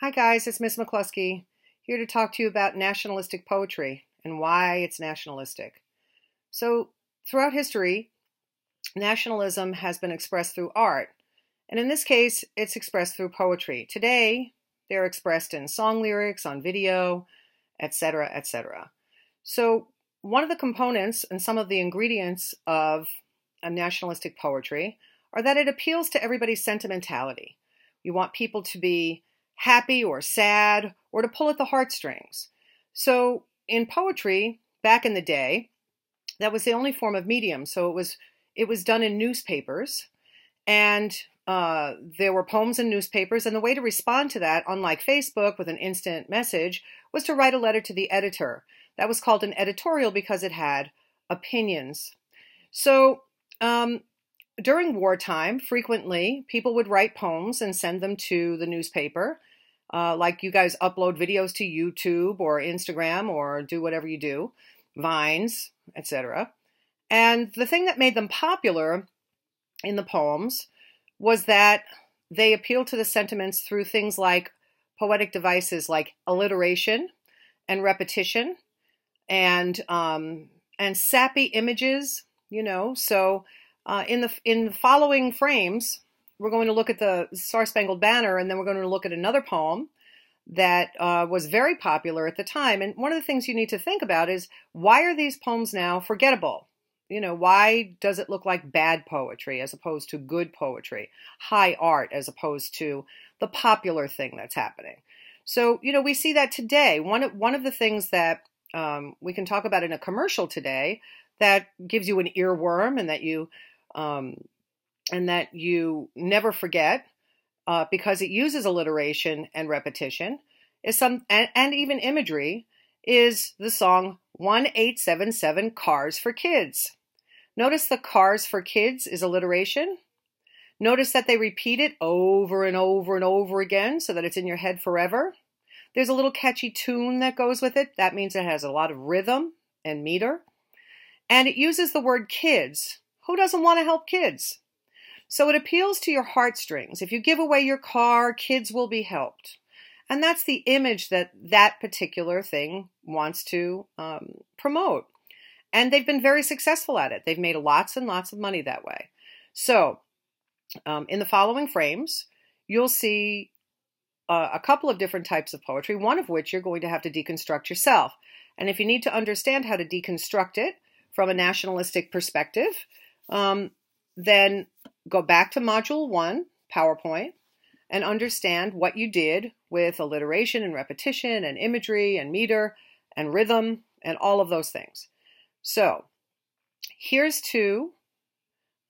Hi guys, it's Miss McCluskey, here to talk to you about nationalistic poetry and why it's nationalistic. So, throughout history, nationalism has been expressed through art, and in this case, it's expressed through poetry. Today, they're expressed in song lyrics, on video, etc., etc. So, one of the components and some of the ingredients of a nationalistic poetry are that it appeals to everybody's sentimentality. You want people to be happy or sad, or to pull at the heartstrings. So in poetry, back in the day, that was the only form of medium. So it was done in newspapers, and there were poems in newspapers, and the way to respond to that, unlike Facebook with an instant message, was to write a letter to the editor. That was called an editorial because it had opinions. So during wartime, frequently, people would write poems and send them to the newspaper. Like you guys upload videos to YouTube or Instagram or do whatever you do, Vines, etc. And the thing that made them popular in the poems was that they appealed to the sentiments through things like poetic devices like alliteration and repetition and sappy images, So in the following frames, we're going to look at the Star-Spangled Banner, and then we're going to look at another poem that was very popular at the time. And one of the things you need to think about is, why are these poems now forgettable? Why does it look like bad poetry as opposed to good poetry, high art as opposed to the popular thing that's happening? So, we see that today. One of the things that we can talk about in a commercial today that gives you an earworm and that you never forget because it uses alliteration and repetition and even imagery, is the song 1877 Cars for Kids. Notice the Cars for Kids is alliteration. Notice that they repeat it over and over and over again so that it's in your head forever. There's a little catchy tune that goes with it. That means it has a lot of rhythm and meter. And it uses the word kids. Who doesn't want to help kids? So it appeals to your heartstrings. If you give away your car, kids will be helped. And that's the image that particular thing wants to promote. And they've been very successful at it. They've made lots and lots of money that way. So in the following frames, you'll see a couple of different types of poetry, one of which you're going to have to deconstruct yourself. And if you need to understand how to deconstruct it from a nationalistic perspective, then go back to Module 1, PowerPoint, and understand what you did with alliteration and repetition and imagery and meter and rhythm and all of those things. So here's to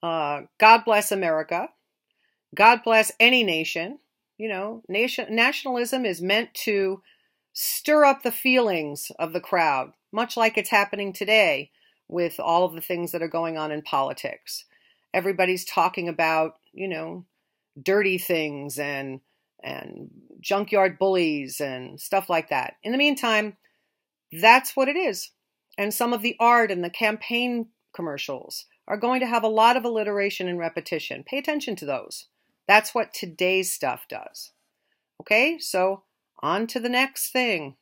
God bless America. God bless any nation. Nationalism is meant to stir up the feelings of the crowd, much like it's happening today with all of the things that are going on in politics. Everybody's talking about, dirty things and junkyard bullies and stuff like that. In the meantime, that's what it is. And some of the art and the campaign commercials are going to have a lot of alliteration and repetition. Pay attention to those. That's what today's stuff does. Okay, so on to the next thing.